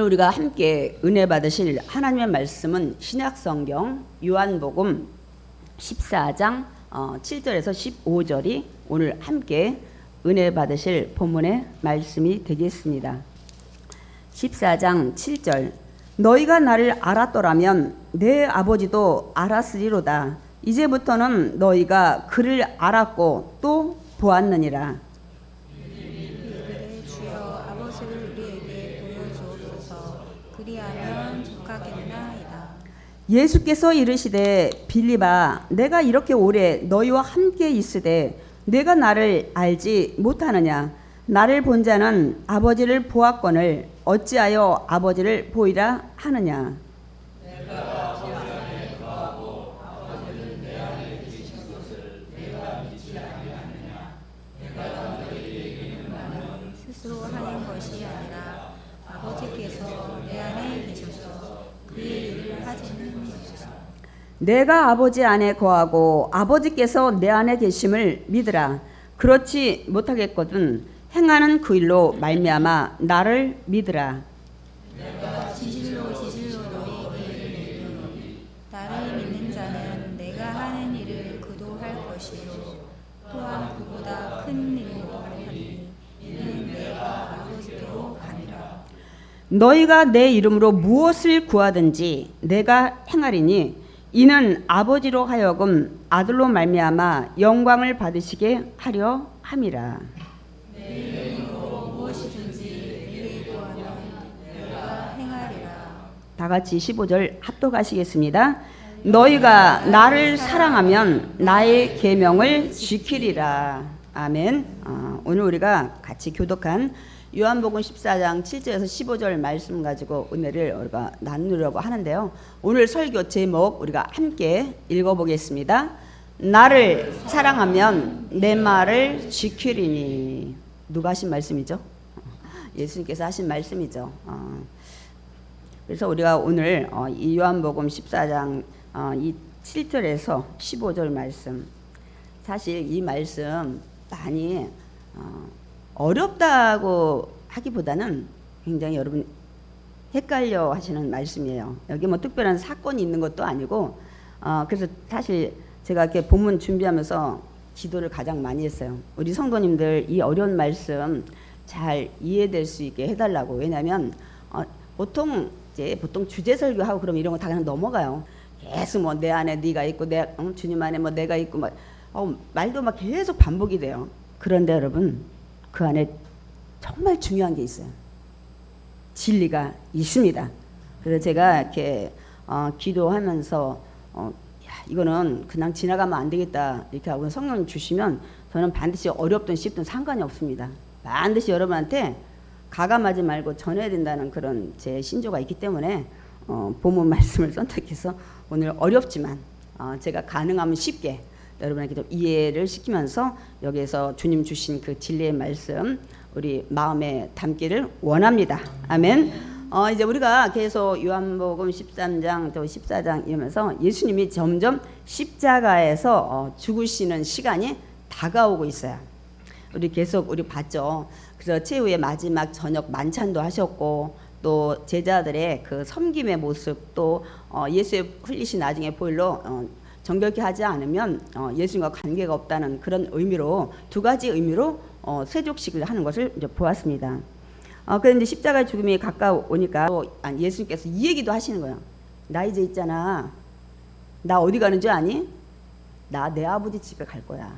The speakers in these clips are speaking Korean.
우리가 함께 은혜 받으실 하나님의 말씀은 신약성경 요한복음 14장 7절에서 15절이 오늘 함께 은혜 받으실 본문의 말씀이 되겠습니다. 14장 7절 너희가 나를 알았더라면 내 아버지도 알았으리로다. 이제부터는 너희가 그를 알았고 또 보았느니라. 주여 아버지를 우리에게 보여주옵소서. 그리하면 족하겠나이다. 예수께서 이르시되 빌립아 내가 이렇게 오래 너희와 함께 있으되 내가 나를 알지 못하느냐. 나를 본 자는 아버지를 보았거늘 어찌하여 아버지를 보이라 하느냐. 스스로 하는 것이 아니라 아버지께서 내 안에 계셔서 그의 일을 하시는 것이다. 내가 아버지 안에 거하고 아버지께서 내 안에 계심을 믿으라. 그렇지 못하겠거든 행하는 그 일로 말미암아 나를 믿으라. 진실로 너희에게 이르노니 나를 믿는 자는 내가 하는 일을 그도 할 것이요 또한 그보다 큰 일도 하리니 이는 내가 아버지께로 가니라. 너희가 내 이름으로 무엇을 구하든지 내가 행하리니 이는 아버지로 하여금 아들로 말미암아 영광을 받으시게 하려 함이라. 내 이름으로 무엇이든지 내게 구하면 내가 행하리라. 다 같이 15절 합독하시겠습니다. 너희가 나를 사랑하면 나의 계명을 지키리라. 아멘. 오늘 우리가 같이 교독한 요한복음 14장 7절에서 15절 말씀 가지고 은혜를 우리가 나누려고 하는데요. 오늘 설교 제목 우리가 함께 읽어보겠습니다. 나를 사랑하면 내 말을 지키리니. 누가 하신 말씀이죠? 예수님께서 하신 말씀이죠. 그래서 우리가 오늘 이 요한복음 14장 이 7절에서 15절 말씀, 사실 이 말씀 많이 어렵다고 하기보다는 굉장히 여러분 헷갈려 하시는 말씀이에요. 여기 뭐 특별한 사건이 있는 것도 아니고 그래서 사실 제가 이렇게 본문 준비하면서 기도를 가장 많이 했어요. 우리 성도님들 이 어려운 말씀 잘 이해될 수 있게 해달라고. 왜냐하면 보통 주제 설교하고 그러면 이런 거 다 그냥 넘어가요. 계속 뭐 내 안에 네가 있고 주님 안에 뭐 내가 있고 말도 막 계속 반복이 돼요. 그런데 여러분 그 안에 정말 중요한 게 있어요. 진리가 있습니다. 그래서 제가 이렇게 기도하면서 이거는 그냥 지나가면 안 되겠다 이렇게 하고 성령 주시면 저는 반드시 어렵든 쉽든 상관이 없습니다. 반드시 여러분한테 가감하지 말고 전해야 된다는 그런 제 신조가 있기 때문에 본문 말씀을 선택해서 오늘 어렵지만 제가 가능하면 쉽게 여러분에게 좀 이해를 시키면서 여기에서 주님 주신 그 진리의 말씀 우리 마음에 담기를 원합니다. 아멘. 이제 우리가 계속 요한복음 13장 또 14장 이러면서 예수님이 점점 십자가에서 죽으시는 시간이 다가오고 있어요. 우리 계속 우리 봤죠. 그래서 최후의 마지막 저녁 만찬도 하셨고 또 제자들의 그 섬김의 모습 또 예수의 흘리신 나중에 보일로 정결케 하지 않으면 예수님과 관계가 없다는 그런 의미로 두 가지 의미로 세족식을 하는 것을 이제 보았습니다. 그런데 이제 십자가의 죽음이 가까우니까 예수님께서 이 얘기도 하시는 거예요. 나 이제 있잖아. 나 어디 가는 줄 아니? 나 내 아버지 집에 갈 거야.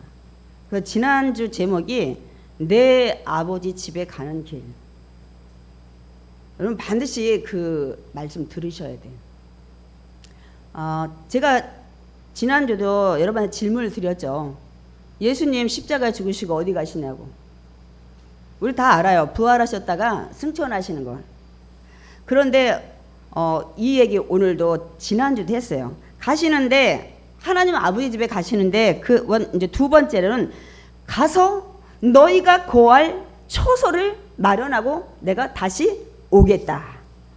그래서 지난주 제목이 내 아버지 집에 가는 길. 여러분 반드시 그 말씀 들으셔야 돼요. 제가 지난주도 여러분한테 질문을 드렸죠. 예수님 십자가에 죽으시고 어디 가시냐고. 우리 다 알아요. 부활하셨다가 승천하시는 걸. 그런데 이 얘기 오늘도 지난주도 했어요. 가시는데 하나님 아버지 집에 가시는데 이제 두 번째로는 가서 너희가 거할 처소를 마련하고 내가 다시 오겠다.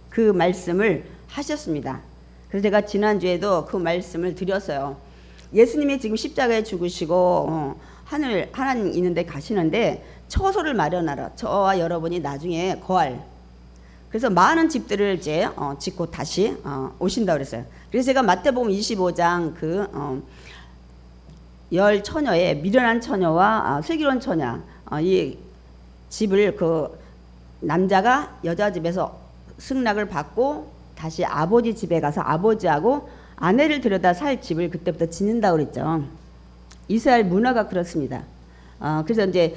그 말씀을 하셨습니다. 그래서 제가 지난주에도 그 말씀을 드렸어요. 예수님이 지금 십자가에 죽으시고 하나님 있는데 가시는데 처소를 마련하라. 저와 여러분이 나중에 거할 그래서 많은 집들을 이제 짓고 다시 오신다 그랬어요. 그래서 제가 마태복음 25장 열 처녀의 미련한 처녀와 슬기로운 처녀 이 집을 그 남자가 여자 집에서 승낙을 받고 다시 아버지 집에 가서 아버지하고 아내를 들여다 살 집을 그때부터 짓는다고 그랬죠. 이스라엘 문화가 그렇습니다. 그래서 이제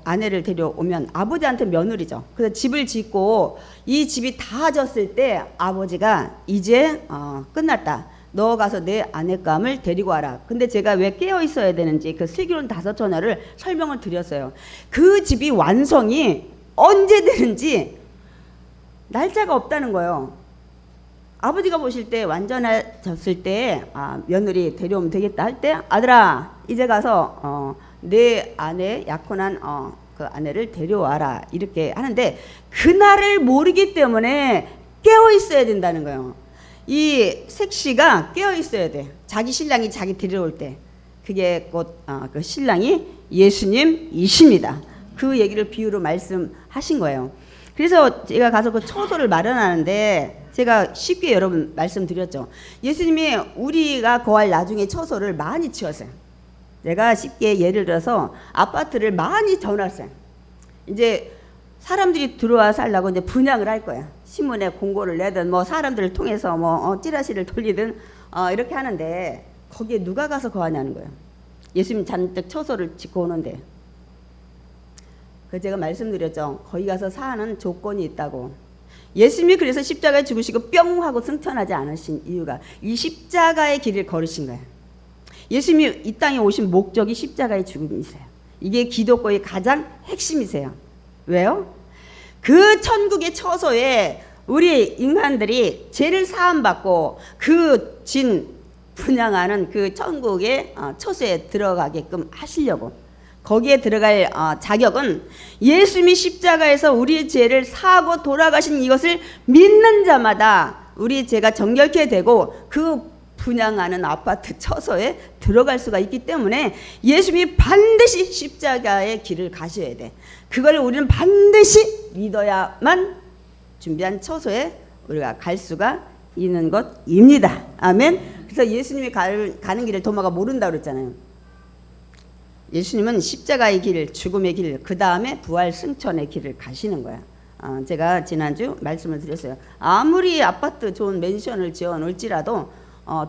아내를 데려오면 아버지한테 며느리죠. 그래서 집을 짓고 이 집이 다 졌을 때 아버지가 이제 끝났다. 너 가서 내 아내감을 데리고 와라. 근데 제가 왜 깨어 있어야 되는지 그 슬기로운 다섯 처녀를 설명을 드렸어요. 그 집이 완성이 언제 되는지 날짜가 없다는 거예요. 아버지가 보실 때 완전해졌을 때 며느리 데려오면 되겠다 할 때 아들아 이제 가서 내 아내 약혼한 그 아내를 데려와라 이렇게 하는데 그날을 모르기 때문에 깨어 있어야 된다는 거예요. 이 색시가 깨어 있어야 돼. 자기 신랑이 자기 데려올 때 그게 곧 그 신랑이 예수님이십니다. 그 얘기를 비유로 말씀하신 거예요. 그래서 제가 가서 그 처소를 마련하는데 제가 쉽게 여러분 말씀드렸죠. 예수님이 우리가 거할 나중에 처소를 많이 지었어요. 내가 쉽게 예를 들어서 아파트를 많이 전놨어요. 이제 사람들이 들어와 살라고 이제 분양을 할 거야. 신문에 공고를 내든 뭐 사람들을 통해서 뭐 찌라시를 돌리든 이렇게 하는데 거기에 누가 가서 거하냐는 거예요. 예수님 잔뜩 처소를 짓고 오는데. 그 제가 말씀드렸죠. 거기 가서 사는 조건이 있다고. 예수님이 그래서 십자가에 죽으시고 뿅 하고 승천하지 않으신 이유가 이 십자가의 길을 걸으신 거예요. 예수님이 이 땅에 오신 목적이 십자가의 죽음이세요. 이게 기독교의 가장 핵심이세요. 왜요? 그 천국의 처소에 우리 인간들이 죄를 사함받고 그 진 분양하는 그 천국의 처소에 들어가게끔 하시려고 거기에 들어갈 자격은 예수님이 십자가에서 우리의 죄를 사고 돌아가신 이것을 믿는 자마다 우리 죄가 정결케 되고 그 분양하는 아파트 처소에 들어갈 수가 있기 때문에 예수님이 반드시 십자가의 길을 가셔야 돼. 그걸 우리는 반드시 믿어야만 준비한 처소에 우리가 갈 수가 있는 것입니다. 아멘. 그래서 예수님이 가는 길을 도마가 모른다고 그랬잖아요. 예수님은 십자가의 길, 죽음의 길, 그 다음에 부활 승천의 길을 가시는 거야. 제가 지난주 말씀을 드렸어요. 아무리 아파트 좋은 맨션을 지어 놓을지라도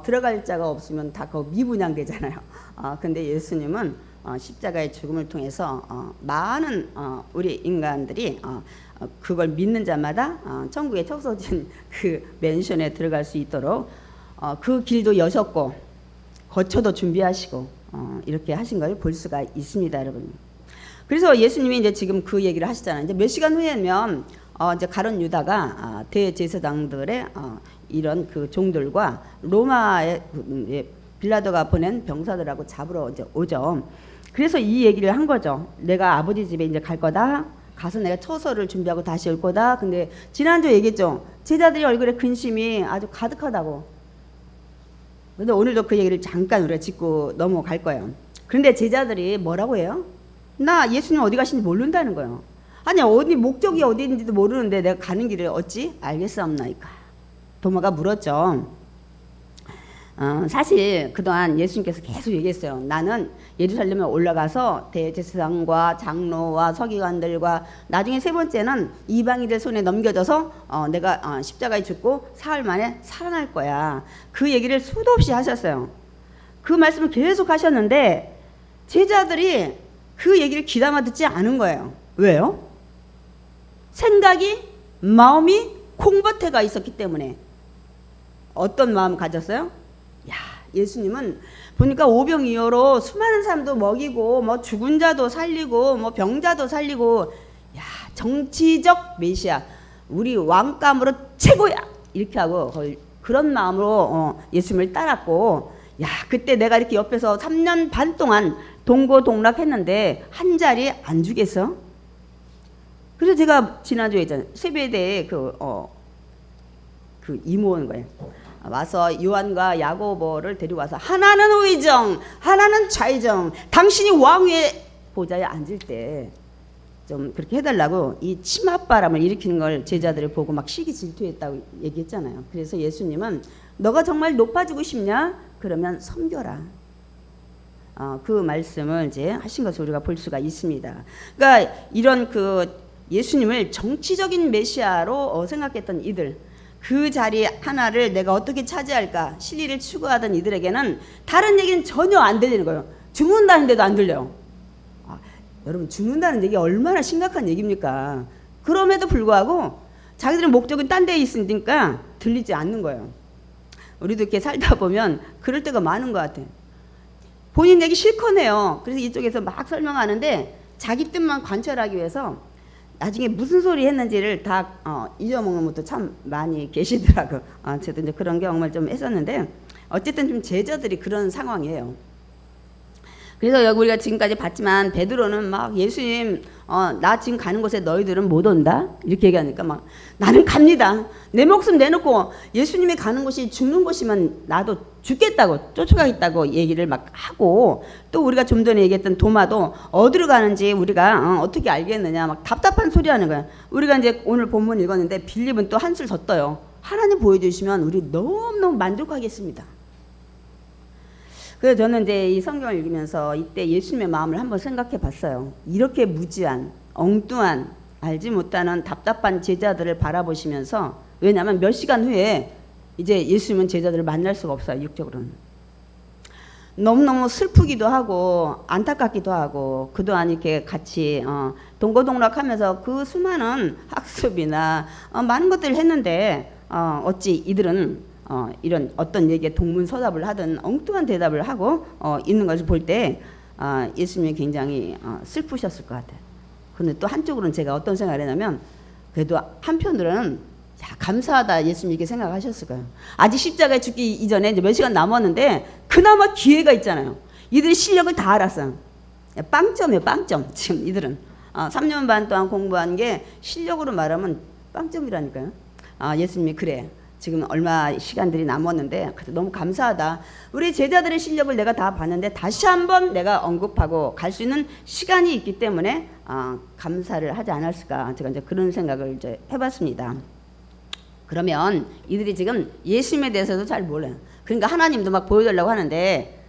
들어갈 자가 없으면 다 그거 미분양되잖아요. 근데 예수님은 십자가의 죽음을 통해서 많은 우리 인간들이 그걸 믿는 자마다 천국에 처소진 그 맨션에 들어갈 수 있도록 그 길도 여셨고 거처도 준비하시고 이렇게 하신 걸 볼 수가 있습니다, 여러분. 그래서 예수님이 이제 지금 그 얘기를 하시잖아요. 이제 몇 시간 후에면 이제 가룟 유다가 대제사장들의 이런 그 종들과 로마의 빌라도가 보낸 병사들하고 잡으러 이제 오죠. 그래서 이 얘기를 한 거죠. 내가 아버지 집에 이제 갈 거다. 가서 내가 처소를 준비하고 다시 올 거다. 근데 지난주 얘기했죠. 제자들이 얼굴에 근심이 아주 가득하다고. 근데 오늘도 그 얘기를 잠깐 우리가 짚고 넘어갈 거예요. 그런데 제자들이 뭐라고 해요? 나 예수님 어디 가시는지 모른다는 거예요. 아니 어디 목적이 어디 있는지도 모르는데 내가 가는 길을 어찌 알겠사옵나이까. 도마가 물었죠. 사실 그동안 예수님께서 계속 얘기했어요. 나는 예루살렘에 올라가서 대제사장과 장로와 서기관들과 나중에 세 번째는 이방인들 손에 넘겨져서 내가 십자가에 죽고 사흘 만에 살아날 거야. 그 얘기를 수도 없이 하셨어요. 그 말씀을 계속 하셨는데 제자들이 그 얘기를 귀담아 듣지 않은 거예요. 왜요? 생각이 마음이 콩밭에가 있었기 때문에. 어떤 마음 가졌어요? 야, 예수님은 보니까 오병이어로 수많은 사람도 먹이고 뭐 죽은 자도 살리고 뭐 병자도 살리고 야, 정치적 메시아 우리 왕감으로 최고야 이렇게 하고 그런 마음으로 예수님을 따랐고 야, 그때 내가 이렇게 옆에서 3년 반 동안 동고동락했는데 한 자리 안 주겠어? 그래서 제가 지난주에 있잖아요. 세배대에 그 이모 온 거예요. 와서 요한과 야고보를 데리고 와서 하나는 우의정, 하나는 좌의정. 당신이 왕 위에 보좌에 앉을 때 좀 그렇게 해달라고 이 치맛바람을 일으키는 걸 제자들이 보고 막 시기 질투했다고 얘기했잖아요. 그래서 예수님은 너가 정말 높아지고 싶냐? 그러면 섬겨라. 그 말씀을 이제 하신 것을 우리가 볼 수가 있습니다. 그러니까 이런 그 예수님을 정치적인 메시아로 생각했던 이들, 그 자리 하나를 내가 어떻게 차지할까 실리를 추구하던 이들에게는 다른 얘기는 전혀 안 들리는 거예요. 죽는다는데도 안 들려요. 여러분, 죽는다는 얘기 얼마나 심각한 얘기입니까? 그럼에도 불구하고 자기들의 목적은 딴 데 있으니까 들리지 않는 거예요. 우리도 이렇게 살다 보면 그럴 때가 많은 것 같아요. 본인 얘기 실컷 해요. 그래서 이쪽에서 막 설명하는데 자기 뜻만 관철하기 위해서 나중에 무슨 소리 했는지를 다 잊어먹는 분도 참 많이 계시더라고요. 저도 이제 그런 경험을 좀 했었는데 어쨌든 좀 제자들이 그런 상황이에요. 그래서 여기 우리가 지금까지 봤지만 베드로는 막 예수님 나 지금 가는 곳에 너희들은 못 온다 이렇게 얘기하니까 막 나는 갑니다. 내 목숨 내놓고 예수님이 가는 곳이 죽는 곳이면 나도 죽겠다고 쫓아가겠다고 얘기를 막 하고, 또 우리가 좀 전에 얘기했던 도마도 어디로 가는지 우리가 어떻게 알겠느냐 막 답답한 소리 하는 거야. 우리가 이제 오늘 본문 읽었는데 빌립은 또 한술 더 떠요. 하나님 보여주시면 우리 너무너무 만족하겠습니다. 그래서 저는 이제 이 성경을 읽으면서 이때 예수님의 마음을 한번 생각해 봤어요. 이렇게 무지한, 엉뚱한, 알지 못하는 답답한 제자들을 바라보시면서, 왜냐하면 몇 시간 후에 이제 예수님은 제자들을 만날 수가 없어요. 육적으로는. 너무너무 슬프기도 하고 안타깝기도 하고, 그동안 이렇게 같이 동고동락하면서 그 수많은 학습이나 많은 것들을 했는데 어찌 이들은 이런 어떤 얘기에 동문서답을 하든 엉뚱한 대답을 하고 있는 것을 볼 때 예수님이 굉장히 슬프셨을 것 같아요. 그런데 또 한쪽으로는 제가 어떤 생각을 했냐면, 그래도 한편으로는 야, 감사하다 예수님 이렇게 생각하셨을 거예요. 아직 십자가에 죽기 이전에 이제 몇 시간 남았는데 그나마 기회가 있잖아요. 이들이 실력을 다 알았어요. 빵점이에요, 빵점. 지금 이들은 3년 반 동안 공부한 게 실력으로 말하면 빵점이라니까요. 예수님이 그래, 지금 얼마 시간들이 남았는데 그래도 너무 감사하다. 우리 제자들의 실력을 내가 다 봤는데 다시 한번 내가 언급하고 갈 수 있는 시간이 있기 때문에 감사를 하지 않았을까. 제가 이제 그런 생각을 이제 해봤습니다. 그러면 이들이 지금 예수님에 대해서도 잘 몰라요. 그러니까 하나님도 막 보여달라고 하는데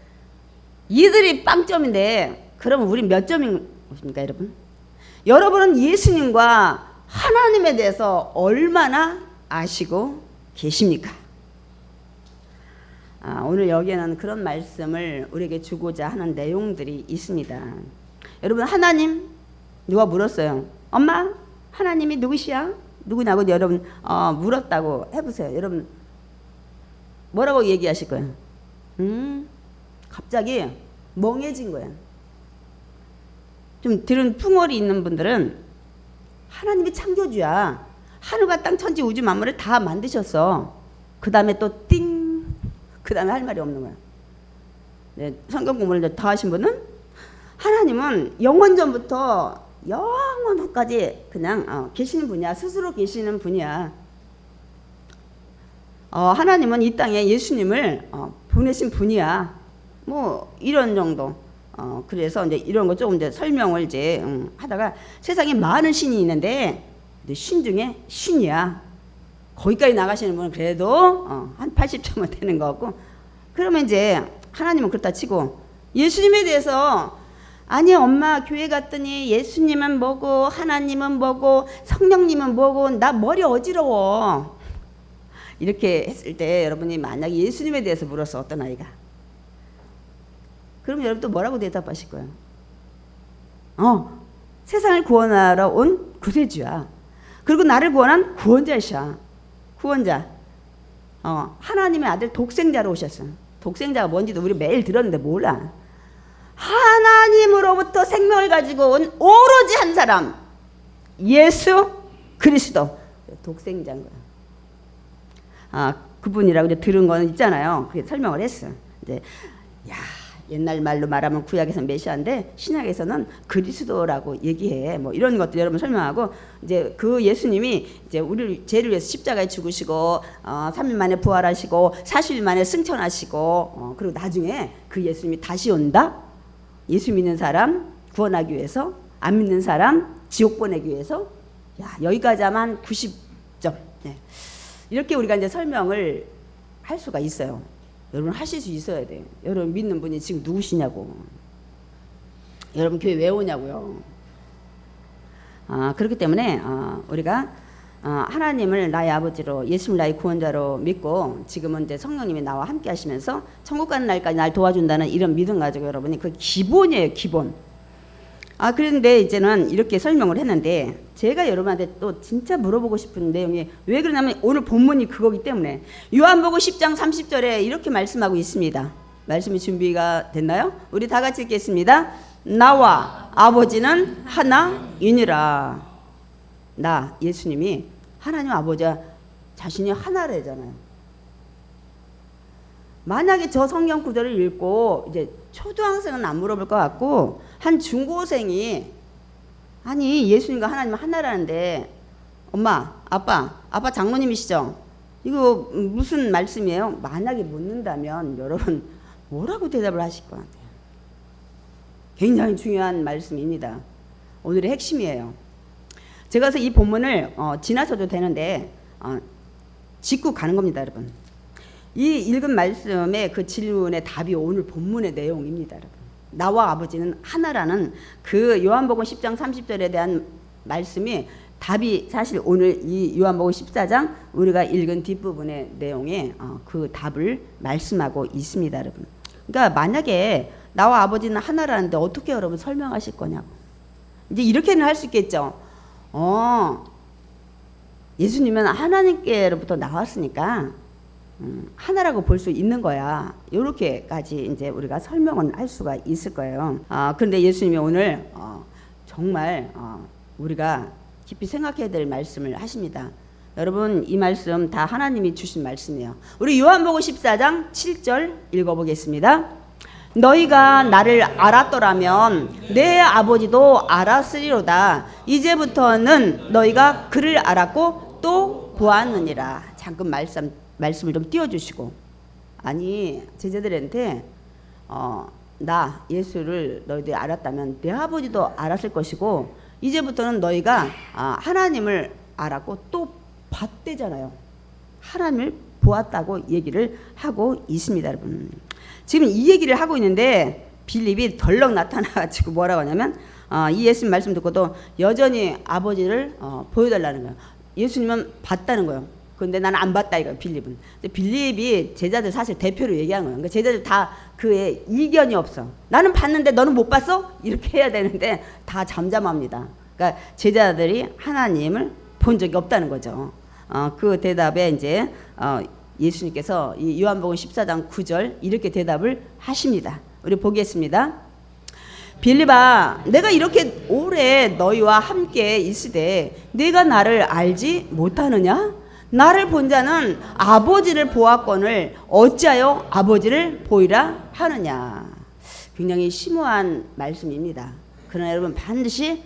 이들이 빵점인데 그러면 우리 몇 점입니까, 여러분? 여러분은 예수님과 하나님에 대해서 얼마나 아시고 계십니까? 오늘 여기에는 그런 말씀을 우리에게 주고자 하는 내용들이 있습니다. 여러분, 하나님 누가 물었어요? 엄마, 하나님이 누구시야? 누구냐고 여러분 물었다고 해보세요. 여러분 뭐라고 얘기하실 거예요? 갑자기 멍해진 거예요. 좀 들은 풍월이 있는 분들은 하나님이 창조주야. 하늘과 땅, 천지, 우주 만물을 다 만드셨어. 그 다음에 또 띵, 그 다음에 할 말이 없는 거야. 네, 성경 공부를 더 하신 분은 하나님은 영원전부터 영원 후까지 그냥 계시는 분이야. 스스로 계시는 분이야. 하나님은 이 땅에 예수님을 보내신 분이야. 뭐 이런 정도. 그래서 이제 이런 거 조금 이제 설명을 이제 하다가, 세상에 많은 신이 있는데 신 중에 신이야. 거기까지 나가시는 분은 그래도 한 80점은 되는 거 같고, 그러면 이제 하나님은 그렇다 치고 예수님에 대해서 아니 엄마 교회 갔더니 예수님은 뭐고 하나님은 뭐고 성령님은 뭐고 나 머리 어지러워 이렇게 했을 때, 여러분이 만약에 예수님에 대해서 물었어, 어떤 아이가, 그럼 여러분 또 뭐라고 대답하실 거예요? 세상을 구원하러 온 구세주야. 그리고 나를 구원한 구원자이셔. 구원자. 하나님의 아들 독생자로 오셨어. 독생자가 뭔지도 우리 매일 들었는데 몰라. 하나님으로부터 생명을 가지고 온 오로지 한 사람, 예수 그리스도, 독생자인 거야. 그분이라고 이제 들은 거는 있잖아요. 그게 설명을 했어. 이제 옛날 말로 말하면 구약에서는 메시아인데 신약에서는 그리스도라고 얘기해. 뭐 이런 것들 여러분 설명하고, 이제 그 예수님이 이제 우리 죄를 위해서 십자가에 죽으시고 3일 만에 부활하시고 40일 만에 승천하시고 그리고 나중에 그 예수님이 다시 온다. 예수 믿는 사람 구원하기 위해서 안 믿는 사람 지옥 보내기 위해서 야 여기까지 하면 90점. 네. 이렇게 우리가 이제 설명을 할 수가 있어요. 여러분 하실 수 있어야 돼요. 여러분 믿는 분이 지금 누구시냐고. 여러분 교회 왜 오냐고요. 그렇기 때문에 우리가 하나님을 나의 아버지로 예수님을 나의 구원자로 믿고 지금은 이제 성령님이 나와 함께 하시면서 천국 가는 날까지 날 도와준다는 이런 믿음 가지고 여러분이 그 기본이에요. 기본. 그런데 이제는 이렇게 설명을 했는데 제가 여러분한테 또 진짜 물어보고 싶은 내용이 왜 그러냐면 오늘 본문이 그거기 때문에 요한복음 10장 30절에 이렇게 말씀하고 있습니다. 말씀이 준비가 됐나요? 우리 다 같이 읽겠습니다. 나와 아버지는 하나이니라. 나 예수님이 하나님 아버지와 자신이 하나래잖아요. 만약에 저 성경 구절을 읽고 이제 초등학생은 안 물어볼 것 같고 한 중고생이 아니 예수님과 하나님 하나라는데 엄마 아빠 장로님이시죠? 이거 무슨 말씀이에요? 만약에 묻는다면 여러분 뭐라고 대답을 하실 것 같아요? 굉장히 중요한 말씀입니다. 오늘의 핵심이에요. 제가 그래서 이 본문을 지나쳐도 되는데 짚고 가는 겁니다, 여러분. 이 읽은 말씀의 그 질문의 답이 오늘 본문의 내용입니다, 여러분. 나와 아버지는 하나라는 그 요한복음 10장 30절에 대한 말씀이 답이 사실 오늘 이 요한복음 14장 우리가 읽은 뒷부분의 내용에 그 답을 말씀하고 있습니다, 여러분. 그러니까 만약에 나와 아버지는 하나라는데 어떻게 여러분 설명하실 거냐고. 이제 이렇게는 할 수 있겠죠. 예수님은 하나님께로부터 나왔으니까 하나라고 볼 수 있는 거야. 이렇게까지 이제 우리가 설명은 할 수가 있을 거예요. 그런데 예수님이 오늘 정말 우리가 깊이 생각해야 될 말씀을 하십니다. 여러분 이 말씀 다 하나님이 주신 말씀이에요. 우리 요한복음 14장 7절 읽어보겠습니다. 너희가 나를 알았더라면 내 아버지도 알았으리로다. 이제부터는 너희가 그를 알았고 또 보았느니라. 잠깐 말씀을 좀 띄워주시고, 아니 제자들한테 나 예수를 너희들이 알았다면 내 아버지도 알았을 것이고 이제부터는 너희가 하나님을 알았고 또 봤대잖아요. 하나님을 보았다고 얘기를 하고 있습니다, 여러분. 지금 이 얘기를 하고 있는데 빌립이 덜렁 나타나가지고 뭐라고 하냐면 이 예수님 말씀 듣고도 여전히 아버지를 보여달라는 거예요. 예수님은 봤다는 거예요. 근데 나는 안 봤다 이거예요, 빌립은. 빌립이 제자들 사실 대표로 얘기한 거예요. 그러니까 제자들 다 그에 이견이 없어. 나는 봤는데 너는 못 봤어? 이렇게 해야 되는데 다 잠잠합니다. 그러니까 제자들이 하나님을 본 적이 없다는 거죠. 그 대답에 이제 예수님께서 이 요한복음 14장 9절 이렇게 대답을 하십니다. 우리 보겠습니다. 빌립아, 내가 이렇게 오래 너희와 함께 있으되 네가 나를 알지 못하느냐? 나를 본 자는 아버지를 보았거늘 어찌하여 아버지를 보이라 하느냐. 굉장히 심오한 말씀입니다. 그러나 여러분 반드시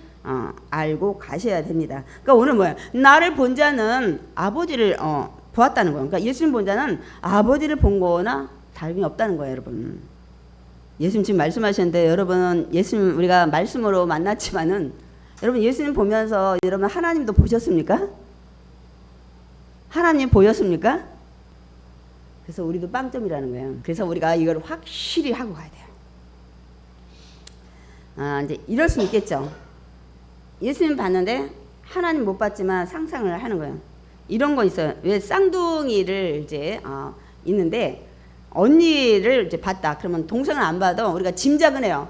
알고 가셔야 됩니다. 그러니까 오늘 뭐야? 나를 본 자는 아버지를 보았다는 거예요. 그러니까 예수님 본 자는 아버지를 본 거나 다름이 없다는 거예요, 여러분. 예수님 지금 말씀하셨는데 여러분 예수님 우리가 말씀으로 만났지만은 여러분 예수님 보면서 여러분 하나님도 보셨습니까? 하나님 보였습니까? 그래서 우리도 빵점이라는 거예요. 그래서 우리가 이걸 확실히 하고 가야 돼요. 이제 이럴 수 있겠죠. 예수님 봤는데 하나님 못 봤지만 상상을 하는 거예요. 이런 거 있어요. 왜 쌍둥이를 이제 있는데 언니를 이제 봤다. 그러면 동생을 안 봐도 우리가 짐작은 해요.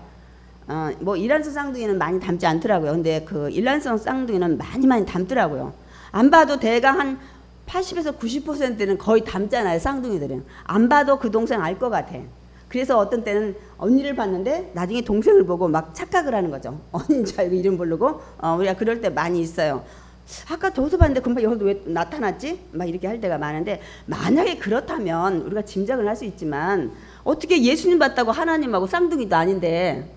뭐 일란성 쌍둥이는 많이 닮지 않더라고요. 근데 그 일란성 쌍둥이는 많이 닮더라고요. 안 봐도 대강 한 80에서 90%는 거의 닮잖아요. 쌍둥이들은. 안 봐도 그 동생 알 것 같아. 그래서 어떤 때는 언니를 봤는데 나중에 동생을 보고 막 착각을 하는 거죠. 언니인 줄 알고 이름 부르고 우리가 그럴 때 많이 있어요. 아까 저기서 봤는데 금방 여기도 왜 나타났지? 막 이렇게 할 때가 많은데 만약에 그렇다면 우리가 짐작을 할 수 있지만 어떻게 예수님 봤다고 하나님하고 쌍둥이도 아닌데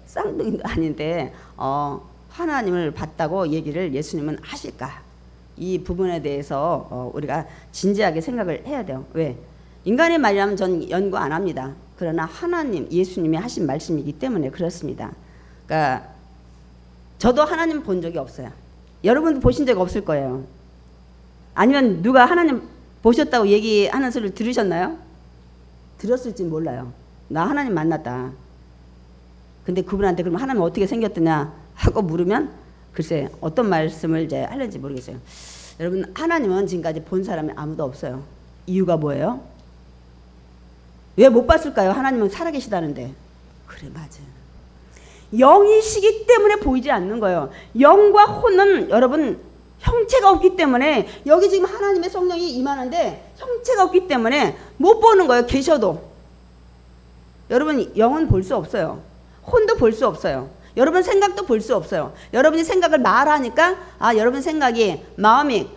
하나님을 봤다고 얘기를 예수님은 하실까? 이 부분에 대해서 우리가 진지하게 생각을 해야 돼요. 왜? 인간의 말이라면 전 연구 안 합니다. 그러나 하나님, 예수님이 하신 말씀이기 때문에 그렇습니다. 그러니까 저도 하나님 본 적이 없어요. 여러분도 보신 적 없을 거예요. 아니면 누가 하나님 보셨다고 얘기하는 소리를 들으셨나요? 들었을지 몰라요. 나 하나님 만났다. 근데 그분한테 그럼 하나님 어떻게 생겼더냐 하고 물으면 글쎄 어떤 말씀을 이제 하는지 모르겠어요. 여러분, 하나님은 지금까지 본 사람이 아무도 없어요. 이유가 뭐예요? 왜 못 봤을까요? 하나님은 살아계시다는데. 그래, 맞아요. 영이시기 때문에 보이지 않는 거예요. 영과 혼은 여러분 형체가 없기 때문에, 여기 지금 하나님의 성령이 임하는데 형체가 없기 때문에 못 보는 거예요. 계셔도. 여러분, 영은 볼 수 없어요. 혼도 볼 수 없어요. 여러분 생각도 볼 수 없어요. 여러분이 생각을 말하니까 여러분 생각이, 마음이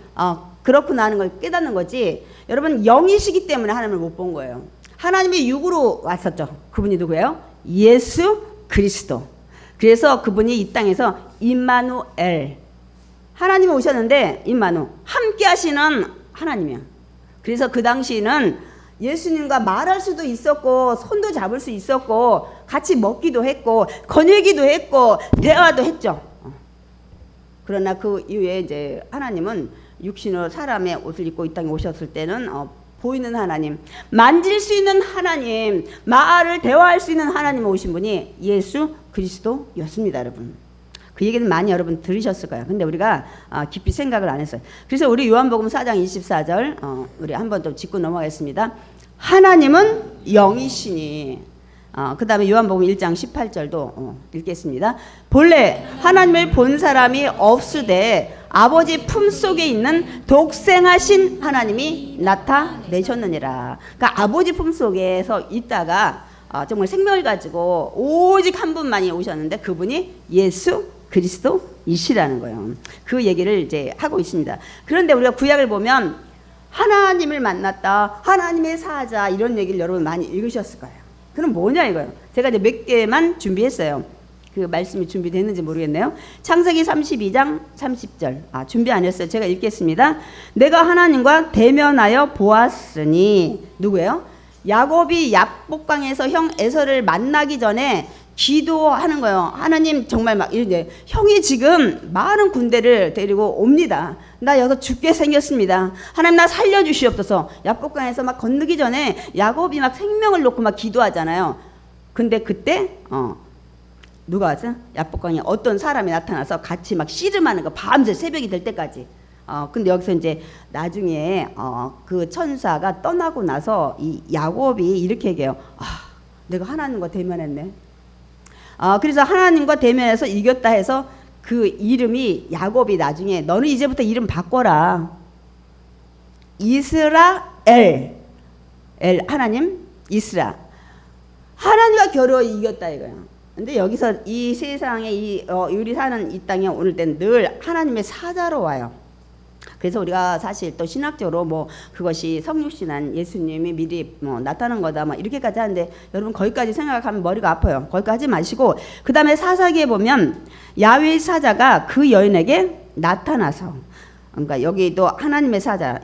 그렇구나 하는 걸 깨닫는 거지, 여러분 영이시기 때문에 하나님을 못 본 거예요. 하나님이 육으로 왔었죠. 그분이 누구예요? 예수 그리스도. 그래서 그분이 이 땅에서 임마누엘, 하나님이 오셨는데 임마누, 함께 하시는 하나님이야. 그래서 그 당시에는 예수님과 말할 수도 있었고 손도 잡을 수 있었고 같이 먹기도 했고 거닐기도 했고 대화도 했죠. 그러나 그 이후에 이제 하나님은 육신으로 사람의 옷을 입고 이 땅에 오셨을 때는 보이는 하나님, 만질 수 있는 하나님, 말을 대화할 수 있는 하나님 오신 분이 예수 그리스도였습니다. 여러분, 그 얘기는 많이 여러분 들으셨을 거예요. 근데 우리가 깊이 생각을 안 했어요. 그래서 우리 요한복음 4장 24절 우리 한번 좀 짚고 넘어가겠습니다. 하나님은 영이시니, 그 다음에 요한복음 1장 18절도 읽겠습니다. 본래 하나님을 본 사람이 없으되 아버지 품속에 있는 독생하신 하나님이 나타내셨느니라. 그러니까 아버지 품속에서 있다가 정말 생명을 가지고 오직 한 분만이 오셨는데 그분이 예수 그리스도이시라는 거예요. 그 얘기를 이제 하고 있습니다. 그런데 우리가 구약을 보면 하나님을 만났다, 하나님의 사자, 이런 얘기를 여러분 많이 읽으셨을 거예요. 그럼 뭐냐 이거예요. 제가 이제 몇 개만 준비했어요. 그 말씀이 준비됐는지 모르겠네요. 창세기 32장 30절. 준비 안 했어요. 제가 읽겠습니다. 내가 하나님과 대면하여 보았으니, 누구예요? 야곱이 야복강에서 형 에서를 만나기 전에 기도하는 거예요. 하나님, 정말 막 이제 형이 지금 많은 군대를 데리고 옵니다. 나 여기서 죽게 생겼습니다. 하나님, 나 살려주시옵소서. 야복강에서 막 건너기 전에 야곱이 막 생명을 놓고 막 기도하잖아요. 근데 그때 누가 왔어? 야복강에 어떤 사람이 나타나서 같이 막 씨름하는 거, 밤새 새벽이 될 때까지. 근데 여기서 이제 나중에 그 천사가 떠나고 나서 이 야곱이 이렇게 얘기해요. 내가 하나님과 대면했네. 그래서 하나님과 대면해서 이겼다 해서 그 이름이, 야곱이 나중에 너는 이제부터 이름 바꿔라. 이스라엘. 하나님, 이스라. 하나님과 겨루어 이겼다 이거예요. 근데 여기서 이 세상에 우리 사는 이 땅에 오늘 땐 늘 하나님의 사자로 와요. 그래서 우리가 사실 또 신학적으로 그것이 성육신한 예수님이 미리 나타난 거다 이렇게까지 하는데, 여러분 거기까지 생각하면 머리가 아파요. 거기까지 하지 마시고, 그 다음에 사사기에 보면 야훼의 사자가 그 여인에게 나타나서, 그러니까 여기도 하나님의 사자,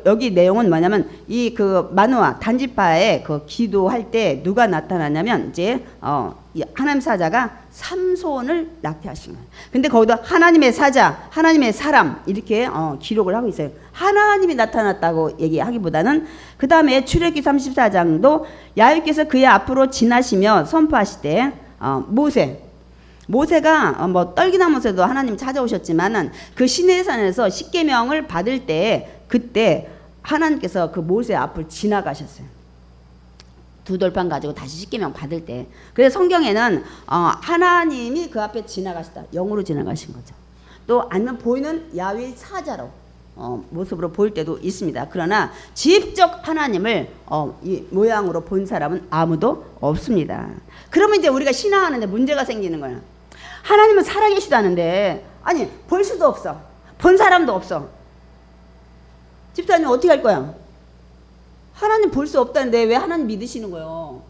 여기 내용은 뭐냐면 이 그 마누아 단지파에 그 기도할 때 누가 나타나냐면 이제 하나님 사자가 삼손을 낳게 하신 거예요. 근데 거기도 하나님의 사자, 하나님의 사람 이렇게 기록을 하고 있어요. 하나님이 나타났다고 얘기하기보다는, 그 다음에 출애굽기 34장도 야훼께서 그의 앞으로 지나시며 선포하시되, 모세가 떨기나무에서도 하나님 찾아오셨지만은 그 시내산에서 십계명을 받을 때, 그때 하나님께서 그 모세 앞을 지나가셨어요. 두 돌판 가지고 다시 십계명 받을 때. 그래서 성경에는 하나님이 그 앞에 지나가시다, 영으로 지나가신 거죠. 또 아니면 보이는 야훼 사자로 모습으로 보일 때도 있습니다. 그러나 직접 하나님을 이 모양으로 본 사람은 아무도 없습니다. 그러면 이제 우리가 신앙하는데 문제가 생기는 거예요. 하나님은 살아계시다는데 아니 볼 수도 없어, 본 사람도 없어. 집사님 어떻게 할 거야? 하나님 볼 수 없다는데 왜 하나님 믿으시는 거예요?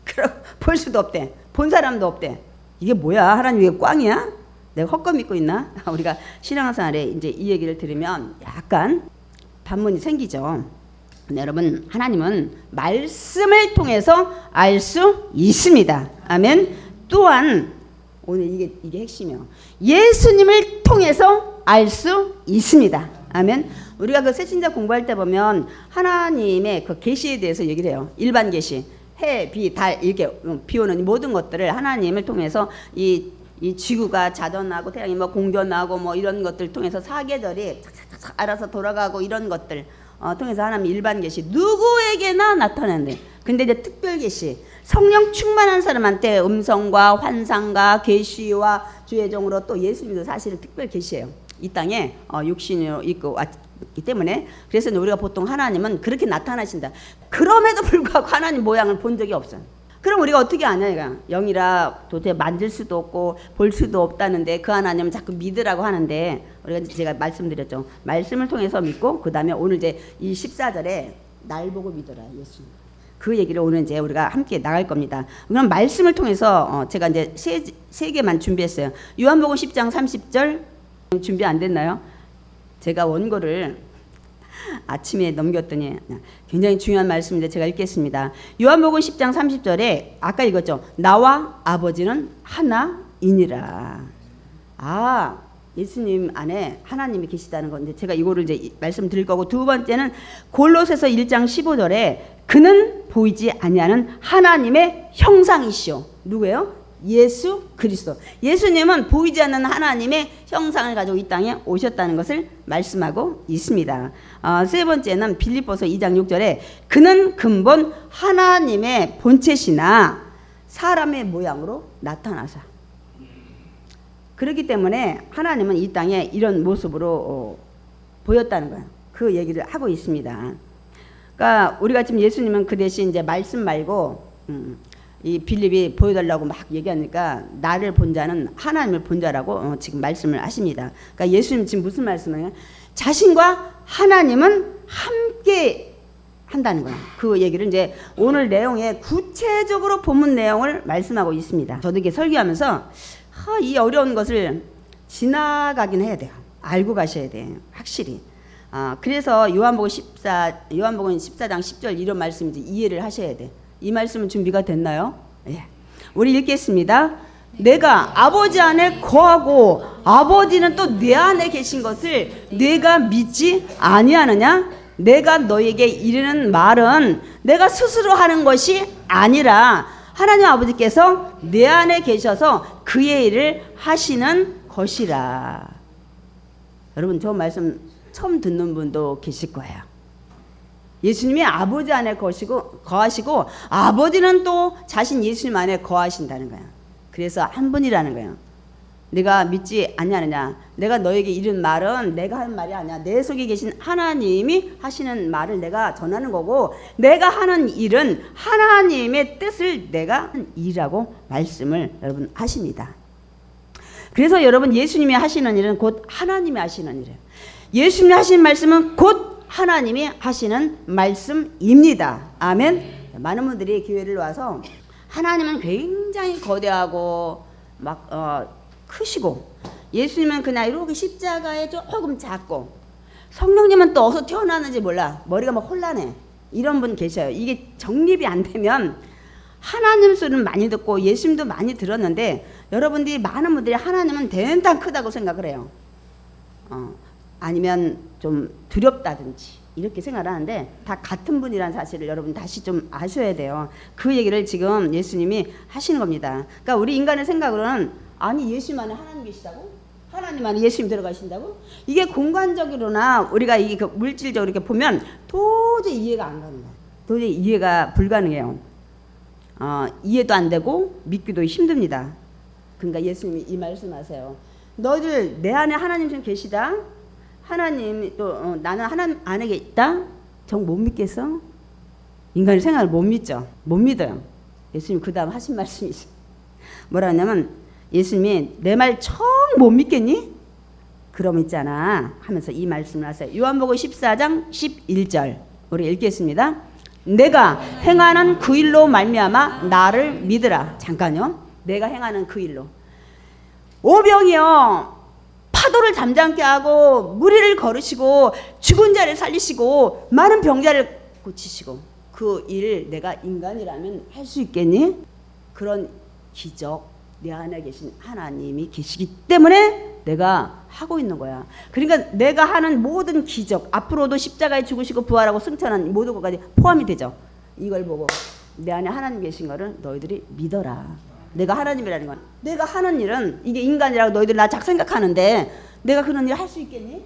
그럼 볼 수도 없대, 본 사람도 없대. 이게 뭐야? 하나님 왜 꽝이야? 내가 헛거 믿고 있나? 우리가 신앙생활에 이제 이 얘기를 들으면 약간 반문이 생기죠. 근데 여러분, 하나님은 말씀을 통해서 알 수 있습니다. 아멘. 또한 오늘 이게 핵심이에요. 예수님을 통해서 알 수 있습니다. 아멘. 우리가 그 새신자 공부할 때 보면 하나님의 그 계시에 대해서 얘기를 해요. 일반 계시, 해, 비, 달 이렇게 비오는 모든 것들을 하나님을 통해서 이 지구가 자전하고 태양이 뭐 공전하고 뭐 이런 것들 통해서 사계절이 착착착 알아서 돌아가고 이런 것들 통해서 하나님 일반 계시 누구에게나 나타나는데, 근데 이제 특별 계시, 성령 충만한 사람한테 음성과 환상과 계시와 주의 종으로 또 예수님도 사실은 특별 계시예요. 이 땅에 육신으로 있고 왔기 때문에. 그래서 우리가 보통 하나님은 그렇게 나타나신다. 그럼에도 불구하고 하나님 모양을 본 적이 없어요. 그럼 우리가 어떻게 아냐 이거. 영이라 도대체 만질 수도 없고 볼 수도 없다는데 그 하나님은 자꾸 믿으라고 하는데, 우리가 제가 말씀드렸죠. 말씀을 통해서 믿고, 그 다음에 오늘 이제 이 14절에 날 보고 믿어라 예수님. 그 얘기를 오늘 이제 우리가 함께 나갈 겁니다. 그럼 말씀을 통해서 제가 이제 세 개만 준비했어요. 요한복음 10장 30절 준비 안 됐나요? 제가 원고를 아침에 넘겼더니 굉장히 중요한 말씀인데 제가 읽겠습니다. 요한복음 10장 30절에 아까 읽었죠. 나와 아버지는 하나이니라. 예수님 안에 하나님이 계시다는 건데 제가 이거를 이제 말씀드릴 거고, 두 번째는 골로새서 1장 15절에 그는 보이지 아니하는 하나님의 형상이시오. 누구예요? 예수 그리스도. 예수님은 보이지 않는 하나님의 형상을 가지고 이 땅에 오셨다는 것을 말씀하고 있습니다. 세 번째는 빌립보서 2장 6절에 그는 근본 하나님의 본체시나 사람의 모양으로 나타나사. 그렇기 때문에 하나님은 이 땅에 이런 모습으로 보였다는 거예요. 그 얘기를 하고 있습니다. 그러니까 우리가 지금 예수님은 그 대신 이제 말씀 말고 이 빌립이 보여달라고 막 얘기하니까 나를 본 자는 하나님을 본 자라고 지금 말씀을 하십니다. 그러니까 예수님 지금 무슨 말씀이에요? 자신과 하나님은 함께 한다는 거예요. 그 얘기를 이제 오늘 내용에 구체적으로 본문 내용을 말씀하고 있습니다. 저도 이렇게 설교하면서 이 어려운 것을 지나가긴 해야 돼요. 알고 가셔야 돼요. 확실히. 그래서 요한복음 14장 10절 이런 말씀 이제 이해를 하셔야 돼. 이 말씀은 준비가 됐나요? 예. 우리 읽겠습니다. 내가 아버지 안에 거하고 아버지는 또 내 안에 계신 것을 내가 믿지 아니하느냐? 내가 너에게 이르는 말은 내가 스스로 하는 것이 아니라 하나님 아버지께서 내 안에 계셔서 그의 일을 하시는 것이라. 여러분 저 말씀 처음 듣는 분도 계실 거예요. 예수님이 아버지 안에 거하시고 아버지는 또 자신 예수님 안에 거하신다는 거예요. 그래서 한 분이라는 거예요. 내가 믿지 않냐느냐? 내가 너에게 이른 말은 내가 하는 말이 아니야. 내 속에 계신 하나님이 하시는 말을 내가 전하는 거고, 내가 하는 일은 하나님의 뜻을 내가 하는 일이라고 말씀을 여러분 하십니다. 그래서 여러분 예수님이 하시는 일은 곧 하나님이 하시는 일이에요. 예수님이 하시는 말씀은 곧 하나님이 하시는 말씀입니다. 아멘. 많은 분들이 교회를 와서 하나님은 굉장히 거대하고 막 크시고, 예수님은 그냥 이렇게 십자가에 조금 작고, 성령님은 또 어디서 태어나는지 몰라, 머리가 막 혼란해, 이런 분 계셔요. 이게 정립이 안 되면 하나님 소리는 많이 듣고 예수님도 많이 들었는데, 여러분들이 많은 분들이 하나님은 대단히 크다고 생각을 해요. 아니면 좀 두렵다든지 이렇게 생각을 하는데, 다 같은 분이라는 사실을 여러분 다시 좀 아셔야 돼요. 그 얘기를 지금 예수님이 하시는 겁니다. 그러니까 우리 인간의 생각으로는, 아니 예수님 안에 하나님 계시다고? 하나님 안에 예수님 들어가신다고? 이게 공간적으로나 우리가 이게 그 물질적으로 이렇게 보면 도저히 이해가 안 가는 거예요. 도저히 이해가 불가능해요. 이해도 안 되고 믿기도 힘듭니다. 그러니까 예수님이 이 말씀하세요. 너희들 내 안에 하나님 좀 계시다. 하나님이 또 나는 하나님 안에 있다. 정 못 믿겠어? 인간의 생각을 못 믿죠. 못 믿어요. 예수님 그 다음 하신 말씀이 있어요. 뭐라 하냐면, 예수님이 내 말 정 못 믿겠니? 그럼 있잖아 하면서 이 말씀을 하세요. 요한복음 14장 11절 우리 읽겠습니다. 내가 행하는 그 일로 말미암아 나를 믿으라. 잠깐요. 내가 행하는 그 일로. 오병이요, 파도를 잠잠케 하고 무리를 걸으시고 죽은 자를 살리시고 많은 병자를 고치시고, 그 일을 내가 인간이라면 할 수 있겠니? 그런 기적, 내 안에 계신 하나님이 계시기 때문에 내가 하고 있는 거야. 그러니까 내가 하는 모든 기적, 앞으로도 십자가에 죽으시고 부활하고 승천한 모든 것까지 포함이 되죠. 이걸 보고 내 안에 하나님 계신 거를 너희들이 믿어라. 내가 하나님이라는 건, 내가 하는 일은 이게 인간이라고 너희들 나 작 생각하는데 내가 그런 일 할 수 있겠니?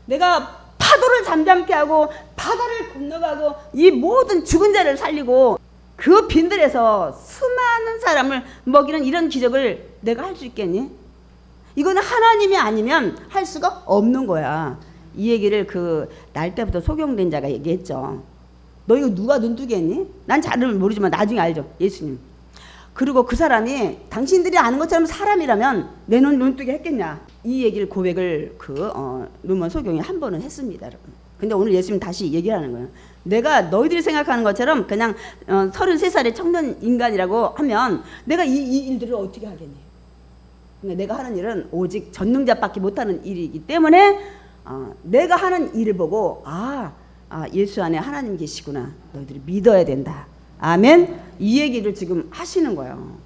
내가 파도를 잠잠케 하고 바다를 건너가고 이 모든 죽은 자를 살리고 그 빈들에서 수많은 사람을 먹이는 이런 기적을 내가 할 수 있겠니? 이거는 하나님이 아니면 할 수가 없는 거야. 이 얘기를 그 날 때부터 소경된 자가 얘기했죠. 너 이거 누가 눈뜨게 했니? 난 잘은 모르지만 나중에 알죠. 예수님. 그리고 그 사람이 당신들이 아는 것처럼 사람이라면 내 눈 눈뜨게 했겠냐? 이 얘기를 고백을 르몬 소경이 한 번은 했습니다, 여러분. 근데 오늘 예수님 다시 얘기하는 거예요. 내가 너희들이 생각하는 것처럼 그냥 33살의 청년 인간이라고 하면 내가 이 일들을 어떻게 하겠니? 내가 하는 일은 오직 전능자밖에 못하는 일이기 때문에 내가 하는 일을 보고 예수 안에 하나님 계시구나. 너희들이 믿어야 된다. 아멘. 이 얘기를 지금 하시는 거예요.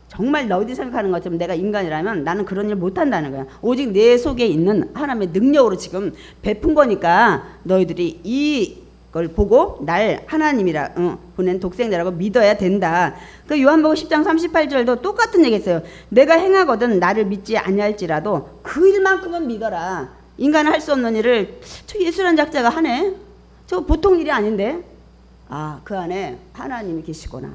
정말 너희들이 생각하는 것처럼 내가 인간이라면 나는 그런 일 못한다는 거야. 오직 내 속에 있는 하나님의 능력으로 지금 베푼 거니까 너희들이 이걸 보고 날 하나님이라 보낸 독생자라고 믿어야 된다. 그 요한복음 10장 38절도 똑같은 얘기했어요. 내가 행하거든 나를 믿지 아니할지라도 그 일만큼은 믿어라. 인간은 할 수 없는 일을 저 예수라는 작자가 하네. 저 보통 일이 아닌데. 그 안에 하나님이 계시구나.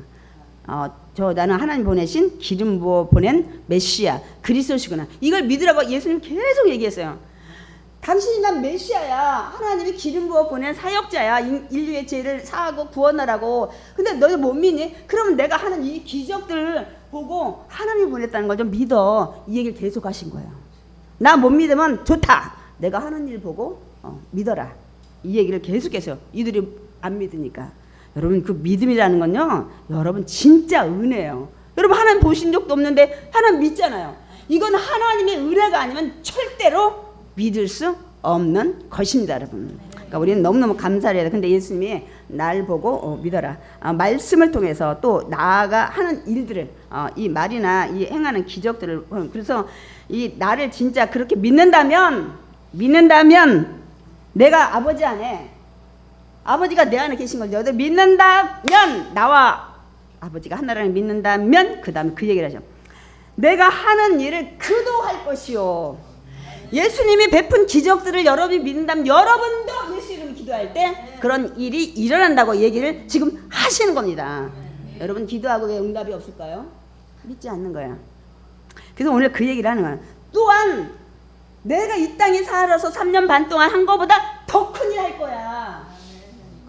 나는 하나님 보내신 기름 부어 보낸 메시아 그리스도시구나. 이걸 믿으라고 예수님 계속 얘기했어요. 당신이 난 메시아야. 하나님이 기름 부어 보낸 사역자야. 인류의 죄를 사하고 구원하라고. 근데 너희 못 믿니? 그러면 내가 하는 이 기적들을 보고 하나님이 보냈다는 걸 좀 믿어. 이 얘기를 계속 하신 거예요. 나 못 믿으면 좋다. 내가 하는 일 보고 믿어라. 이 얘기를 계속해서 이들이 안 믿으니까. 여러분 그 믿음이라는 건요, 여러분 진짜 은혜예요. 여러분 하나님 보신 적도 없는데 하나님 믿잖아요. 이건 하나님의 은혜가 아니면 절대로 믿을 수 없는 것입니다, 여러분. 그러니까 우리는 너무너무 감사를 해야 돼. 근데 예수님이 날 보고 믿어라. 말씀을 통해서 또 나아가 하는 일들을 이 말이나 이 행하는 기적들을 그래서 이 나를 진짜 그렇게 믿는다면 내가 아버지 안에 아버지가 내 안에 계신 걸 너희들 믿는다면 나와 아버지가 하나라는 믿는다면 그 다음에 그 얘기를 하죠. 내가 하는 일을 그도 할 것이요. 예수님이 베푼 기적들을 여러분이 믿는다면 여러분도 예수 이름으로 기도할 때 그런 일이 일어난다고 얘기를 지금 하시는 겁니다. 여러분 기도하고 왜 응답이 없을까요? 믿지 않는 거야. 그래서 오늘 그 얘기를 하는 거야. 또한 내가 이 땅에 살아서 3년 반 동안 한 거보다 더 큰 일 할 거야.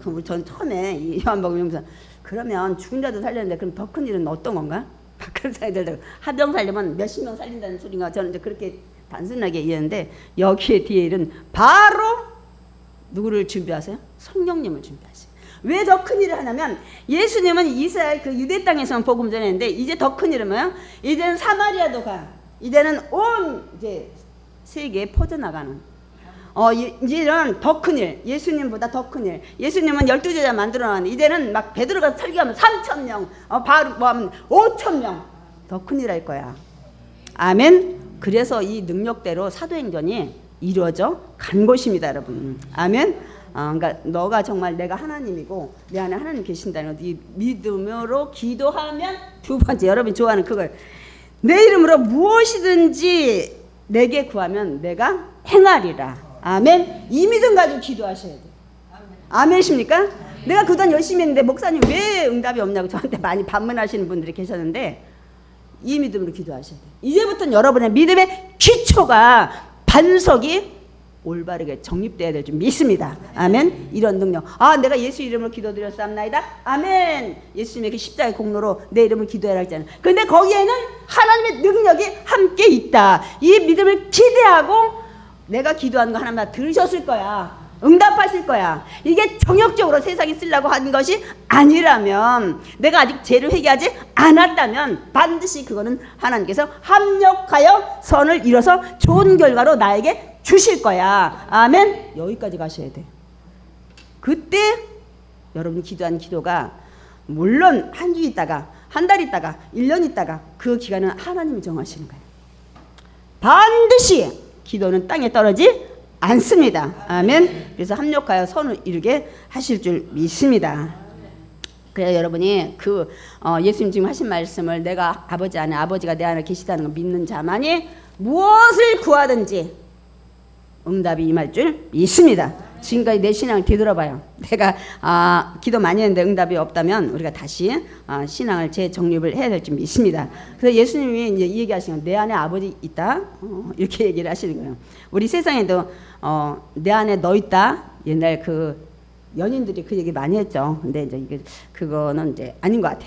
그럼 전 처음에 이 요한복음에서 그러면 죽은 자도 살렸는데 그럼 더 큰 일은 어떤 건가? 그런 생각이 들더라고요. 한 명 살리면 몇십 명 살린다는 소리가 저는 이제 그렇게 단순하게 이해했는데 여기에 뒤에 일은 바로 누구를 준비하세요? 성령님을 준비하세요. 왜 더 큰 일을 하냐면 예수님은 이스라엘 그 유대 땅에서만 복음 전했는데 이제 더 큰 일은 뭐야? 이제는 사마리아도 가. 이제는 온 이제 세계에 퍼져나가는. 이제는 더 큰 일, 예수님보다 더 큰 일. 예수님은 12제자 만들어놨는데 이제는 막 베드로가 설교하면 3,000명, 바로 뭐 하면 5,000명 더 큰 일 할 거야. 아멘. 그래서 이 능력대로 사도행전이 이루어져 간 것입니다, 여러분. 아멘. 그러니까 너가 정말 내가 하나님이고 내 안에 하나님 계신다는 이 믿음으로 기도하면 두 번째 여러분이 좋아하는 그걸 내 이름으로 무엇이든지 내게 구하면 내가 행하리라. 아멘. 이 믿음 가지고 기도하셔야 돼요. 아멘이십니까? 내가 그동안 열심히 했는데 목사님 왜 응답이 없냐고 저한테 많이 반문하시는 분들이 계셨는데 이 믿음으로 기도하셔야 돼요. 이제부터는 여러분의 믿음의 기초가 반석이 올바르게 정립돼야 될 줄 믿습니다. 아멘. 이런 능력. 내가 예수 이름으로 기도드렸사옵나이다. 아멘. 예수님의 그 십자가의 공로로 내 이름을 기도해라 했잖아요. 그런데 거기에는 하나님의 능력이 함께 있다. 이 믿음을 기대하고 내가 기도하는 거 하나님 다 들으셨을 거야. 응답하실 거야. 이게 정욕적으로 세상에 쓰려고 하는 것이 아니라면 내가 아직 죄를 회개하지 않았다면 반드시 그거는 하나님께서 합력하여 선을 이뤄서 좋은 결과로 나에게 주실 거야. 아멘. 여기까지 가셔야 돼. 그때 여러분이 기도한 기도가 물론 한 주 있다가 한 달 있다가 1년 있다가 그 기간은 하나님이 정하시는 거예요. 반드시 기도는 땅에 떨어지지 않습니다. 아멘. 그래서 합력하여 선을 이루게 하실 줄 믿습니다. 그래서 여러분이 예수님 지금 하신 말씀을 내가 아버지 안에 아버지가 내 안에 계시다는 걸 믿는 자만이 무엇을 구하든지 응답이 임할 줄 믿습니다. 지금까지 내 신앙을 되돌아봐요. 내가 기도 많이 했는데 응답이 없다면 우리가 다시 신앙을 재정립을 해야 될 줄 믿습니다. 그래서 예수님이 이제 이 얘기하시는 거예요. 내 안에 아버지 있다. 이렇게 얘기를 하시는 거예요. 우리 세상에도 내 안에 너 있다. 옛날 그 연인들이 그 얘기 많이 했죠. 근데 이제 그거는 이제 아닌 것 같아.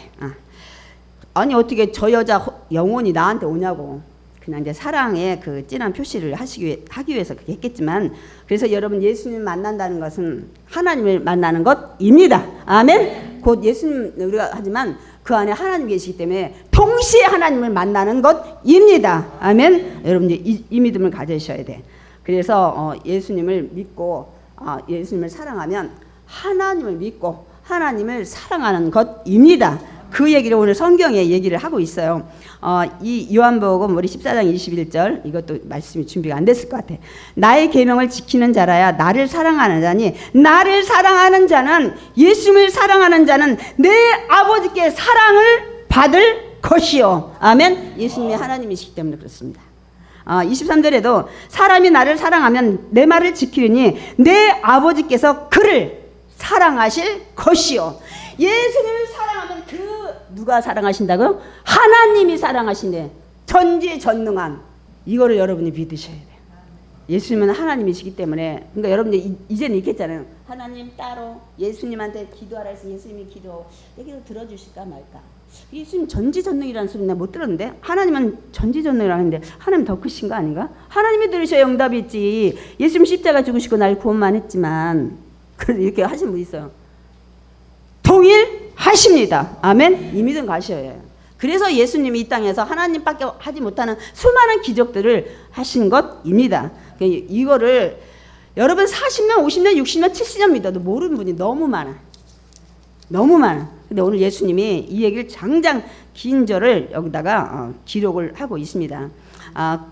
아니 어떻게 저 여자 영혼이 나한테 오냐고. 그냥 이제 사랑의 그 진한 표시를 하기 위해서 그렇게 했겠지만, 그래서 여러분 예수님 만난다는 것은 하나님을 만나는 것입니다. 아멘. 곧 예수님 우리가 하지만 그 안에 하나님 계시기 때문에 동시에 하나님을 만나는 것입니다. 아멘. 여러분 이제 이 믿음을 가지셔야 돼. 그래서 예수님을 믿고 예수님을 사랑하면 하나님을 믿고 하나님을 사랑하는 것입니다. 그 얘기를 오늘 성경에 얘기를 하고 있어요. 이 요한복음 우리 14장 21절, 이것도 말씀이 준비가 안 됐을 것 같아. 나의 계명을 지키는 자라야 나를 사랑하는 자니, 나를 사랑하는 자는, 예수님을 사랑하는 자는 내 아버지께 사랑을 받을 것이요. 아멘. 예수님이 하나님이시기 때문에 그렇습니다. 23절에도 사람이 나를 사랑하면 내 말을 지키리니 내 아버지께서 그를 사랑하실 것이요. 예수님을 사랑하면 누가 사랑하신다고요? 하나님이 사랑하시네. 전지전능한. 이거를 여러분이 믿으셔야 돼요. 예수님은 하나님이시기 때문에. 그러니까 여러분들 이제는 있겠잖아요. 하나님 따로 예수님한테 기도하라 해서 예수님이 기도 들어주실까 말까. 예수님 전지전능이라는 소리 내가 못 들었는데, 하나님은 전지전능이라는데 하나님 더 크신 거 아닌가? 하나님이 들으셔야 응답이 있지. 예수님 십자가 죽으시고 날 구원만 했지만, 그래서 이렇게 하신 분 있어요. 동일하십니다. 아멘. 이 믿음 가셔야 해요. 그래서 예수님이 이 땅에서 하나님밖에 하지 못하는 수많은 기적들을 하신 것입니다. 이거를 여러분 40년, 50년, 60년, 70년 믿어도 모르는 분이 너무 많아. 너무 많아. 근데 오늘 예수님이 이 얘기를 장장 긴 절을 여기다가 기록을 하고 있습니다.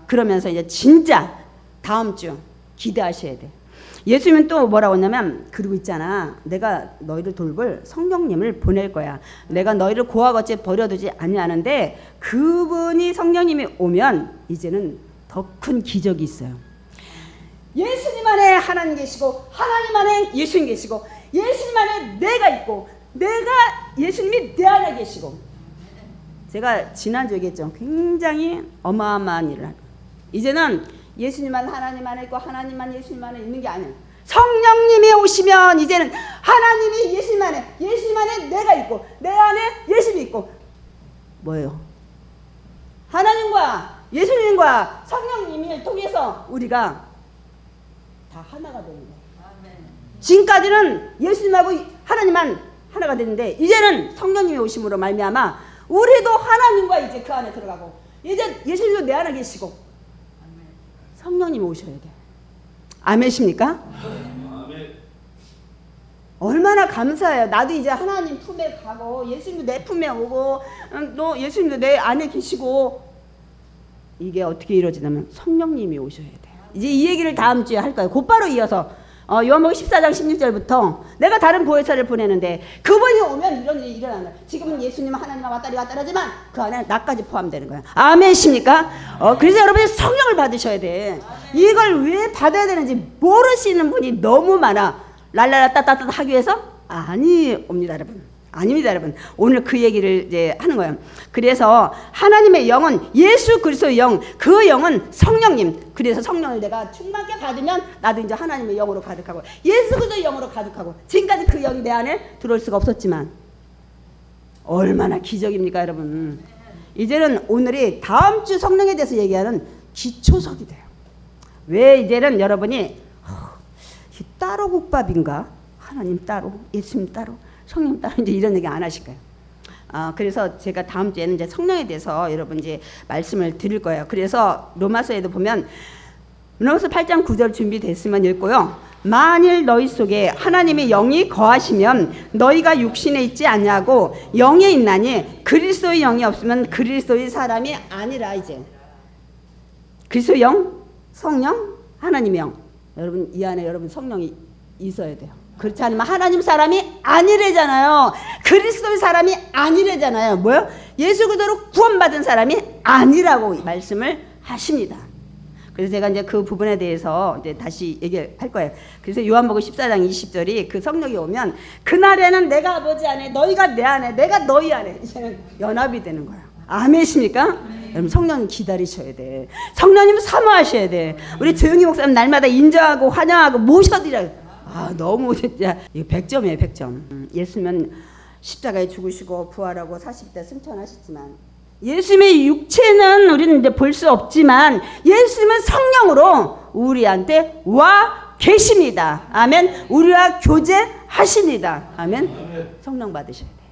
그러면서 이제 진짜 다음 주 기대하셔야 돼. 예수님은 또 뭐라고 했냐면, 그러고 있잖아, 내가 너희를 돌볼 성령님을 보낼 거야. 내가 너희를 고아같이 버려두지 아니하는데 그분이 성령님이 오면 이제는 더 큰 기적이 있어요. 예수님 안에 하나님 계시고 하나님 안에 예수님 계시고 예수님 안에 내가 있고 내가 예수님이 내 안에 계시고. 제가 지난주에 얘기했죠. 굉장히 어마어마한 일을 하고, 이제는 예수님만 하나님 안에 있고 하나님만 예수님 안에 있는 게 아니에요. 성령님이 오시면 이제는 하나님이 예수님 안에 내가 있고 내 안에 예수님이 있고, 뭐예요? 하나님과 예수님과 성령님을 통해서 우리가 다 하나가 되는 거예요. 지금까지는 예수님하고 하나님만 하나가 됐는데, 이제는 성령님이 오심으로 말미암아 우리도 하나님과 이제 그 안에 들어가고, 이제 예수님도 내 안에 계시고 성령님이 오셔야 돼. 아멘십니까? 아멘. 얼마나 감사해요. 나도 이제 하나님 품에 가고 예수님도 내 품에 오고 또 예수님도 내 안에 계시고. 이게 어떻게 이루어지냐면 성령님이 오셔야 돼. 이제 이 얘기를 다음 주에 할 거예요. 곧바로 이어서 요한복음 14장 16절부터 내가 다른 보혜사를 보내는데 그분이 오면 이런 일이 일어난다. 지금은 예수님은 하나님과 왔다리 갔다 하지만 그 안에 나까지 포함되는 거야. 아멘이십니까? 그래서 여러분이 성령을 받으셔야 돼. 이걸 왜 받아야 되는지 모르시는 분이 너무 많아. 랄랄라 따따따 하기 위해서? 아니옵니다, 여러분. 아닙니다, 여러분. 오늘 그 얘기를 이제 하는 거예요. 그래서 하나님의 영은 예수 그리스도의 영, 그 영은 성령님. 그래서 성령을 내가 충만하게 받으면 나도 이제 하나님의 영으로 가득하고 예수 그리스도의 영으로 가득하고. 지금까지 그 영이 내 안에 들어올 수가 없었지만 얼마나 기적입니까, 여러분. 이제는 오늘이 다음 주 성령에 대해서 얘기하는 기초석이 돼요. 왜 이제는 여러분이 따로 국밥인가? 하나님 따로, 예수님 따로, 성령 따로 이제 이런 얘기 안 하실 거예요. 그래서 제가 다음 주에는 이제 성령에 대해서 여러분 이제 말씀을 드릴 거예요. 그래서 로마서에도 보면 로마서 8장 9절 준비됐으면 읽고요. 만일 너희 속에 하나님의 영이 거하시면 너희가 육신에 있지 않냐고 영에 있나니 그리스도의 영이 없으면 그리스도의 사람이 아니라. 이제 그리스도의 영, 성령, 하나님의 영. 여러분 이 안에 여러분 성령이 있어야 돼요. 그렇지 않으면 하나님 사람이 아니래잖아요. 그리스도의 사람이 아니래잖아요. 뭐요? 예수 그대로 구원받은 사람이 아니라고 말씀을 하십니다. 그래서 제가 이제 그 부분에 대해서 이제 다시 얘기할 거예요. 그래서 요한복음 14장 20절이 그 성령이 오면 그날에는 내가 아버지 안에 너희가 내 안에 내가 너희 안에 이제는 연합이 되는 거예요. 아멘이십니까? 여러분 성령님 기다리셔야 돼. 성령님 사모하셔야 돼. 우리 조용히 목사님 날마다 인정하고 환영하고 모셔드려. 너무 진짜 이거 100점이에요. 100점. 예수님은 십자가에 죽으시고 부활하고 40대 승천하셨지만 예수님의 육체는 우리는 이제 볼 수 없지만 예수님은 성령으로 우리한테 와 계십니다. 아멘. 우리와 교제하십니다. 아멘. 성령 받으셔야 돼.